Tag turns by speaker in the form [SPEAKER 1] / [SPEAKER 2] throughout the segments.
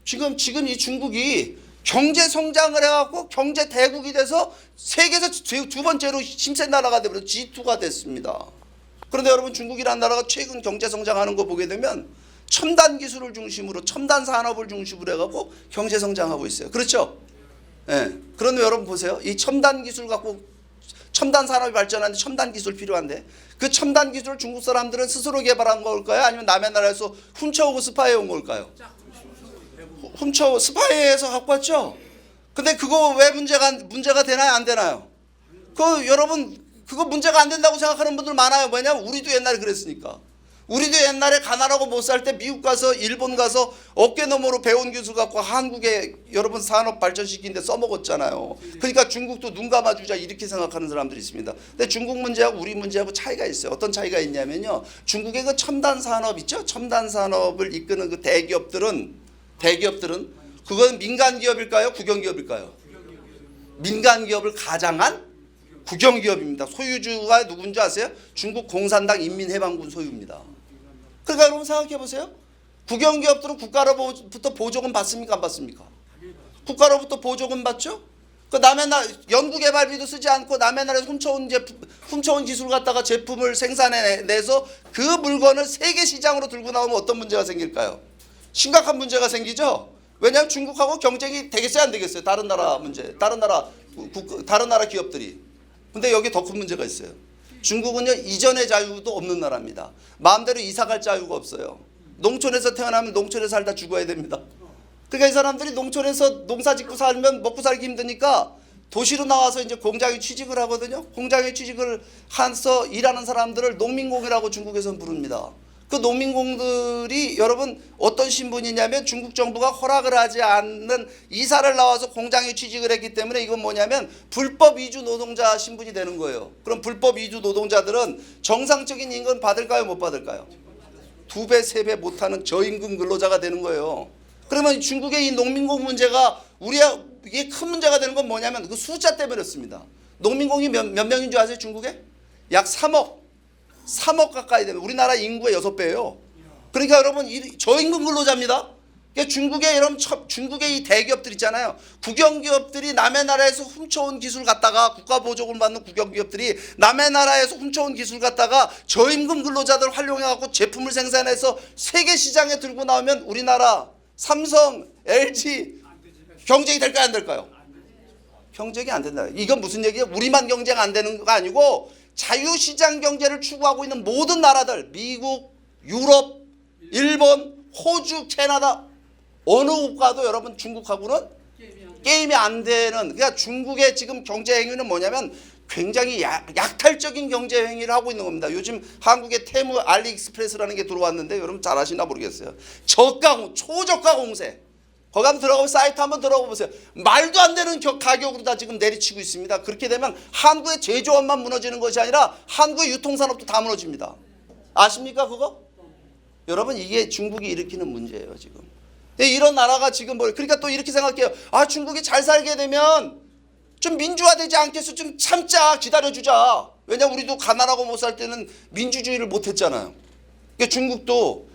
[SPEAKER 1] 지금 이 중국이 경제 성장을 해갖고 경제 대국이 돼서 세계에서 두 번째로 힘센 나라가 되버려 G2가 됐습니다. 그런데 여러분 중국이라는 나라가 최근 경제 성장하는 거 보게 되면 첨단 기술을 중심으로 첨단 산업을 중심으로 해갖고 경제 성장하고 있어요. 그렇죠? 예. 그런데 여러분 보세요. 이 첨단 기술 갖고 첨단 산업이 발전하는데 첨단 기술 필요한데 그 첨단 기술을 중국 사람들은 스스로 개발한 걸까요? 아니면 남의 나라에서 훔쳐오고 스파이해 온 걸까요? 스파이해서 갖고 왔죠. 근데 그거 왜 문제가 되나요? 안 되나요? 여러분 그거 문제가 안 된다고 생각하는 분들 많아요. 왜냐면 우리도 옛날에 그랬으니까. 우리도 옛날에 가난하고 못 살 때 미국 가서 일본 가서 어깨너머로 배운 기술 갖고 한국에 여러분 산업 발전시키는데 써먹었잖아요. 그러니까 중국도 눈 감아주자 이렇게 생각하는 사람들이 있습니다. 근데 중국 문제하고 우리 문제하고 차이가 있어요. 어떤 차이가 있냐면요. 중국의 그 첨단 산업 있죠. 첨단 산업을 이끄는 그 대기업들은 그건 민간 기업일까요? 국영 기업일까요? 민간 기업을 가장한 국영 기업입니다. 소유주가 누군지 아세요? 중국 공산당 인민해방군 소유입니다. 그러니까 여러분 생각해 보세요. 국영 기업들은 국가로부터 보조금 받습니까? 안 받습니까? 국가로부터 보조금 받죠? 그 남의 나라 연구개발비도 쓰지 않고 남의 나라에서 훔쳐온 기술 갖다가 제품을 생산해내서 그 물건을 세계 시장으로 들고 나오면 어떤 문제가 생길까요? 심각한 문제가 생기죠. 왜냐하면 중국하고 경쟁이 되겠어요, 안 되겠어요? 다른 나라 기업들이. 근데 여기 더 큰 문제가 있어요. 중국은요 이전의 자유도 없는 나라입니다. 마음대로 이사갈 자유가 없어요. 농촌에서 태어나면 농촌에 살다 죽어야 됩니다. 그러니까 이 사람들이 농촌에서 농사 짓고 살면 먹고 살기 힘드니까 도시로 나와서 이제 공장에 취직을 하거든요. 공장에 취직을 해서 일하는 사람들을 농민공이라고 중국에서는 부릅니다. 그 농민공들이 여러분 어떤 신분이냐면 중국 정부가 허락을 하지 않는 이사를 나와서 공장에 취직을 했기 때문에 이건 뭐냐면 불법 이주 노동자 신분이 되는 거예요. 그럼 불법 이주 노동자들은 정상적인 임금 받을까요? 못 받을까요? 2배, 3배 못하는 저임금 근로자가 되는 거예요. 그러면 중국의 이 농민공 문제가 이게 큰 문제가 되는 건 뭐냐면 그 숫자 때문이었습니다. 농민공이 몇 명인 줄 아세요? 중국에? 약 3억 가까이 되면 우리나라 인구의 6배예요. 그러니까 여러분 저임금 근로자입니다. 그러니까 중국의 이 대기업들 있잖아요. 국영기업들이 남의 나라에서 훔쳐온 기술 갖다가 국가 보조금을 받는 국영기업들이 남의 나라에서 훔쳐온 기술 갖다가 저임금 근로자들 활용해갖고 제품을 생산해서 세계 시장에 들고 나오면 우리나라 삼성, LG 경쟁이 될까요? 안 될까요? 경쟁이 안 된다. 이건 무슨 얘기예요? 우리만 경쟁 안 되는 거 아니고 자유시장 경제를 추구하고 있는 모든 나라들 미국, 유럽, 일본, 호주, 캐나다 어느 국가도 여러분 중국하고는 게임이 안 되는 그러니까 중국의 지금 경제 행위는 뭐냐면 굉장히 약탈적인 경제 행위를 하고 있는 겁니다. 요즘 한국의 테무 알리익스프레스라는 게 들어왔는데 여러분 잘 아시나 모르겠어요. 초저가 공세. 거기 한번 들어가고 사이트 한번 들어가 보세요. 말도 안 되는 가격으로 다 지금 내리치고 있습니다. 그렇게 되면 한국의 제조업만 무너지는 것이 아니라 한국의 유통산업도 다 무너집니다. 아십니까 그거? 여러분 이게 중국이 일으키는 문제예요 지금. 이런 나라가 지금 그러니까 또 이렇게 생각해요. 아 중국이 잘 살게 되면 좀 민주화되지 않겠어? 좀 참자 기다려주자. 왜냐면 우리도 가난하고 못 살 때는 민주주의를 못했잖아요. 그러니까 중국도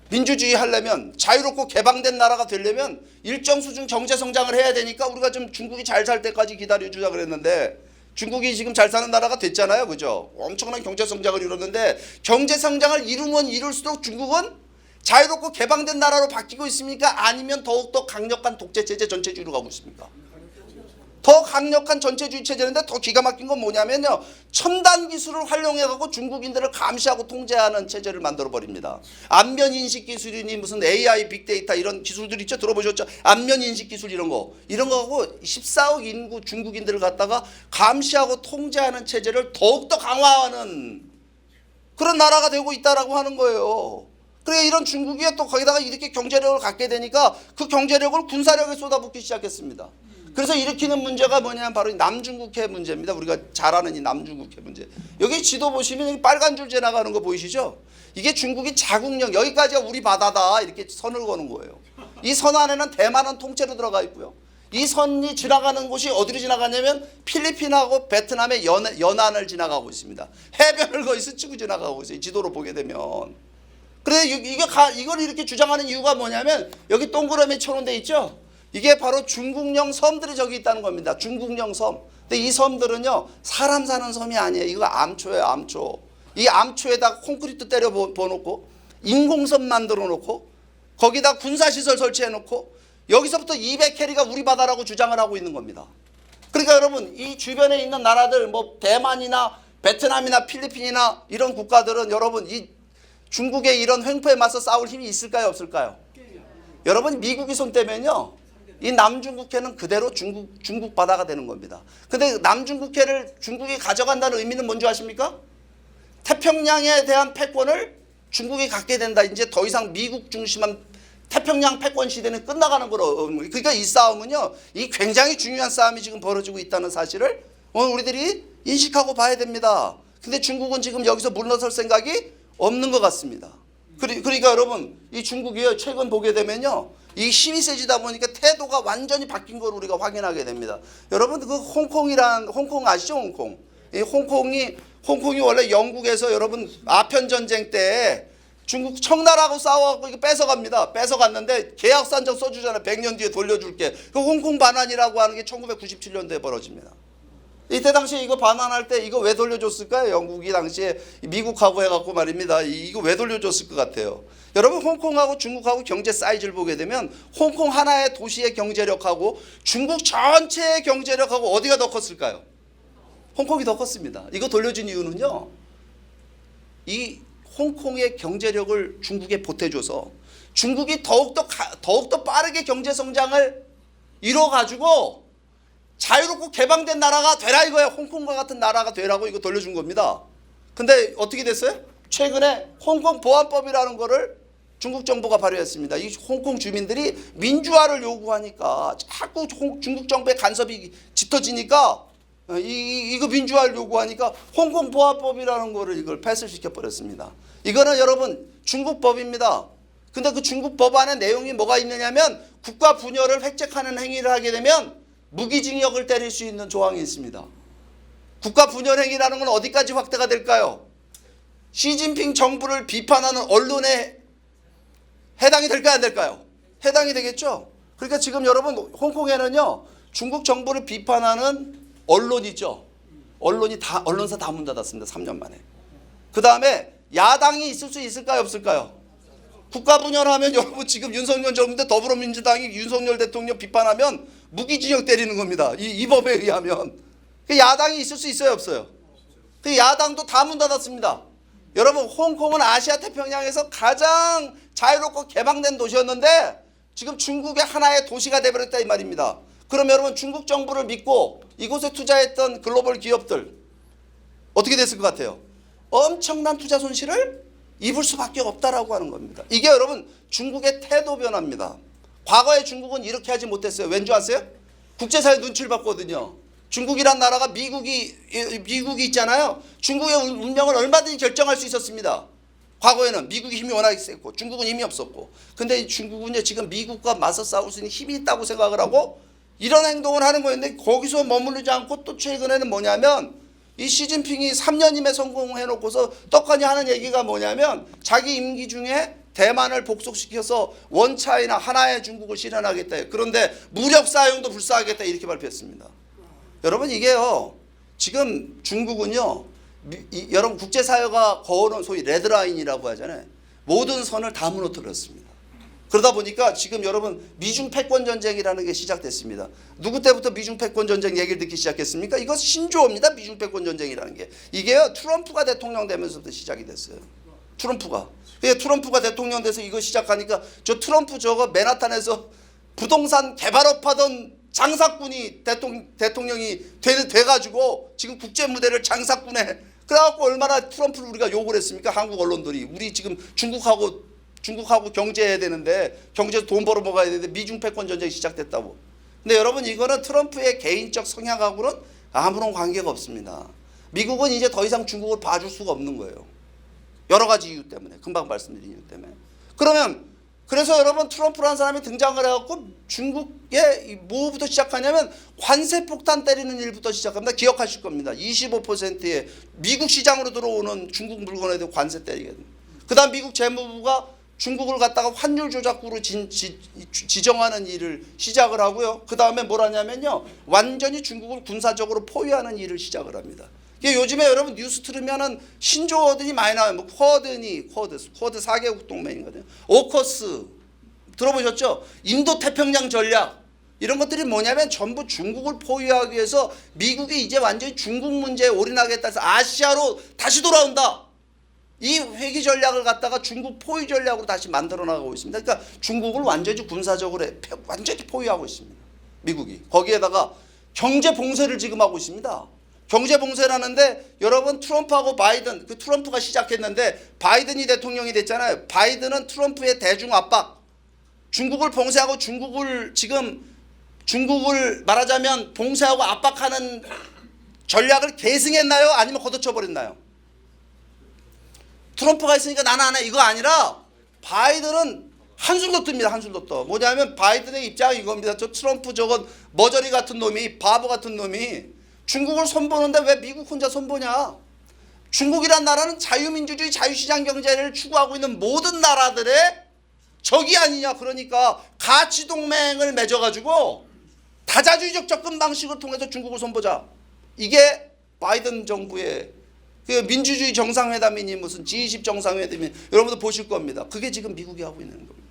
[SPEAKER 1] 민주주의 하려면 자유롭고 개방된 나라가 되려면 일정 수준 경제 성장을 해야 되니까 우리가 좀 중국이 잘 살 때까지 기다려주자 그랬는데 중국이 지금 잘 사는 나라가 됐잖아요. 그죠? 엄청난 경제 성장을 이뤘는데 경제 성장을 이루면 이룰수록 중국은 자유롭고 개방된 나라로 바뀌고 있습니까? 아니면 더욱더 강력한 독재체제 전체주의로 가고 있습니까? 더 강력한 전체주의 체제인데 더 기가 막힌 건 뭐냐면요. 첨단 기술을 활용해갖고 중국인들을 감시하고 통제하는 체제를 만들어버립니다. 안면인식 기술이니 무슨 AI, 빅데이터 이런 기술들 있죠? 들어보셨죠? 안면인식 기술 이런 거 하고 14억 인구 중국인들을 갖다가 감시하고 통제하는 체제를 더욱더 강화하는 그런 나라가 되고 있다라고 하는 거예요. 그래 이런 중국이 또 거기다가 이렇게 경제력을 갖게 되니까 그 경제력을 군사력에 쏟아붓기 시작했습니다. 그래서 일으키는 문제가 뭐냐면 바로 이 남중국해 문제입니다. 우리가 잘 아는 이 남중국해 문제. 여기 지도 보시면 여기 빨간 줄 지나가는 거 보이시죠? 이게 중국이 자국령 여기까지가 우리 바다다 이렇게 선을 거는 거예요. 이 선 안에는 대만은 통째로 들어가 있고요. 이 선이 지나가는 곳이 어디로 지나가냐면 필리핀하고 베트남의 연안을 지나가고 있습니다. 해변을 거의 스치고 지나가고 있어요. 지도로 보게 되면. 그런데 이걸 이렇게 주장하는 이유가 뭐냐면 여기 동그라미 쳐놓은 데 있죠. 이게 바로 중국령 섬들이 저기 있다는 겁니다. 중국령 섬. 근데 이 섬들은요 사람 사는 섬이 아니에요. 이거 암초예요. 암초. 이 암초에다 콘크리트 때려 부어놓고 인공섬 만들어 놓고 거기다 군사시설 설치해 놓고 여기서부터 200캐리가 우리 바다라고 주장을 하고 있는 겁니다. 그러니까 여러분 이 주변에 있는 나라들 뭐 대만이나 베트남이나 필리핀이나 이런 국가들은 여러분 이 중국의 이런 횡포에 맞서 싸울 힘이 있을까요 없을까요? 여러분 미국이 손 떼면요 이 남중국해는 그대로 중국 바다가 되는 겁니다. 근데 남중국해를 중국이 가져간다는 의미는 뭔지 아십니까? 태평양에 대한 패권을 중국이 갖게 된다. 이제 더 이상 미국 중심한 태평양 패권 시대는 끝나가는 거로. 그러니까 이 싸움은요 이 굉장히 중요한 싸움이 지금 벌어지고 있다는 사실을 우리들이 인식하고 봐야 됩니다. 근데 중국은 지금 여기서 물러설 생각이 없는 것 같습니다. 그러니까 여러분 이 중국이 최근 보게 되면요 이 힘이 세지다 보니까 태도가 완전히 바뀐 걸 우리가 확인하게 됩니다. 여러분 그 홍콩 아시죠? 홍콩. 이 홍콩이 원래 영국에서 여러분 아편 전쟁 때 중국 청나라하고 싸워갖고 이거 뺏어갑니다. 뺏어갔는데 계약산적 써주잖아요. 100년 뒤에 돌려줄게. 그 홍콩 반환이라고 하는 게 1997년도에 벌어집니다. 이때 당시에 이거 반환할 때 이거 왜 돌려줬을까요? 영국이 당시에 미국하고 해갖고 말입니다. 이거 왜 돌려줬을 것 같아요? 여러분 홍콩하고 중국하고 경제 사이즈를 보게 되면 홍콩 하나의 도시의 경제력하고 중국 전체의 경제력하고 어디가 더 컸을까요? 홍콩이 더 컸습니다. 이거 돌려준 이유는요. 이 홍콩의 경제력을 중국에 보태줘서 중국이 더욱더 빠르게 경제 성장을 이뤄가지고 자유롭고 개방된 나라가 되라 이거야. 홍콩과 같은 나라가 되라고 이거 돌려준 겁니다. 근데 어떻게 됐어요? 최근에 홍콩 보안법이라는 거를 중국 정부가 발효했습니다. 이 홍콩 주민들이 민주화를 요구하니까 자꾸 중국 정부의 간섭이 짙어지니까 이거 민주화를 요구하니까 홍콩 보안법이라는 거를 이걸 패스시켜 버렸습니다. 이거는 여러분 중국 법입니다. 근데 그 중국 법 안에 내용이 뭐가 있느냐면 국가 분열을 획책하는 행위를 하게 되면 무기징역을 때릴 수 있는 조항이 있습니다. 국가 분열 행위라는 건 어디까지 확대가 될까요? 시진핑 정부를 비판하는 언론에 해당이 될까요 안 될까요? 해당이 되겠죠. 그러니까 지금 여러분 홍콩에는요 중국 정부를 비판하는 언론이죠. 언론사 다 문 닫았습니다. 3년 만에. 그 다음에 야당이 있을 수 있을까요 없을까요? 국가 분열하면 여러분 지금 윤석열 정부인데 더불어민주당이 윤석열 대통령 비판하면 무기징역 때리는 겁니다. 이 법에 의하면. 야당이 있을 수 있어요 없어요? 그 야당도 다 문 닫았습니다. 여러분 홍콩은 아시아 태평양에서 가장 자유롭고 개방된 도시였는데 지금 중국의 하나의 도시가 되어버렸다 이 말입니다. 그럼 여러분 중국 정부를 믿고 이곳에 투자했던 글로벌 기업들 어떻게 됐을 것 같아요? 엄청난 투자 손실을 입을 수밖에 없다라고 하는 겁니다. 이게 여러분 중국의 태도 변화입니다. 과거에 중국은 이렇게 하지 못했어요. 왠 줄 아세요? 국제사회 눈치를 봤거든요. 중국이란 나라가 미국이 있잖아요. 중국의 운명을 얼마든지 결정할 수 있었습니다. 과거에는 미국이 힘이 워낙 셌고 중국은 힘이 없었고. 근데 중국은 지금 미국과 맞서 싸울 수 있는 힘이 있다고 생각을 하고 이런 행동을 하는 거였는데 거기서 머무르지 않고 또 최근에는 뭐냐면 이 시진핑이 3년임에 성공해놓고서 떡하니 하는 얘기가 뭐냐면 자기 임기 중에 대만을 복속시켜서 원차이나 하나의 중국을 실현하겠다. 그런데 무력 사용도 불사하겠다 이렇게 발표했습니다. 여러분 이게요 지금 중국은요 여러분 국제사회가 거어놓은 소위 레드라인이라고 하잖아요. 모든 선을 다 무너뜨렸습니다. 그러다 보니까 지금 여러분 미중 패권 전쟁이라는 게 시작됐습니다. 누구 때부터 미중 패권 전쟁 얘기를 듣기 시작했습니까? 이거 신조어입니다. 미중 패권 전쟁이라는 게. 이게요 트럼프가 대통령 되면서부터 시작이 됐어요. 트럼프가 대통령 돼서 이거 시작하니까 저 트럼프 저거 맨하탄에서 부동산 개발업 하던 장사꾼이 대통령이 돼가지고 지금 국제 무대를 장사꾼에 그래갖고 얼마나 트럼프를 우리가 욕을 했습니까? 한국 언론들이. 우리 지금 중국하고 경제해야 되는데 경제에서 돈 벌어 먹어야 되는데 미중 패권 전쟁이 시작됐다고. 근데 여러분 이거는 트럼프의 개인적 성향하고는 아무런 관계가 없습니다. 미국은 이제 더 이상 중국을 봐줄 수가 없는 거예요. 여러 가지 이유 때문에. 금방 말씀드린 이유 때문에. 그래서 여러분 트럼프라는 사람이 등장을 해갖고 중국의 뭐부터 시작하냐면 관세 폭탄 때리는 일부터 시작합니다. 기억하실 겁니다. 25%의 미국 시장으로 들어오는 중국 물건에 대해 관세 때리게 됩니다. 그다음 미국 재무부가 중국을 갖다가 환율 조작국으로 지정하는 일을 시작을 하고요. 그 다음에 뭘 하냐면요, 완전히 중국을 군사적으로 포위하는 일을 시작을 합니다. 요즘에 여러분 뉴스 들으면은 신조어들이 많이 나와요. 뭐 쿼드 4개국 동맹이거든요. 오커스 들어보셨죠? 인도 태평양 전략 이런 것들이 뭐냐면 전부 중국을 포위하기 위해서 미국이 이제 완전히 중국 문제에 올인하겠다 해서 아시아로 다시 돌아온다. 이 회귀 전략을 갖다가 중국 포위 전략으로 다시 만들어 나가고 있습니다. 그러니까 중국을 완전히 군사적으로 완전히 포위하고 있습니다. 미국이. 거기에다가 경제 봉쇄를 지금 하고 있습니다. 경제 봉쇄라는데 여러분 트럼프하고 바이든, 그 트럼프가 시작했는데 바이든이 대통령이 됐잖아요. 바이든은 트럼프의 대중 압박, 중국을 봉쇄하고 중국을 말하자면 봉쇄하고 압박하는 전략을 계승했나요? 아니면 걷어쳐버렸나요? 트럼프가 있으니까 나는 안 해. 이거 아니라 바이든은 한술도 뜹니다. 한술도 떠. 뭐냐면 바이든의 입장이 이겁니다. 저 트럼프 저건 머저리 같은 놈이, 바보 같은 놈이 중국을 손보는데 왜 미국 혼자 손보냐. 중국이란 나라는 자유민주주의 자유시장 경제를 추구하고 있는 모든 나라들의 적이 아니냐. 그러니까 가치동맹을 맺어가지고 다자주의적 접근 방식을 통해서 중국을 손보자. 이게 바이든 정부의 그 민주주의 정상회담이니 무슨 G20 정상회담이니 여러분들 보실 겁니다. 그게 지금 미국이 하고 있는 겁니다.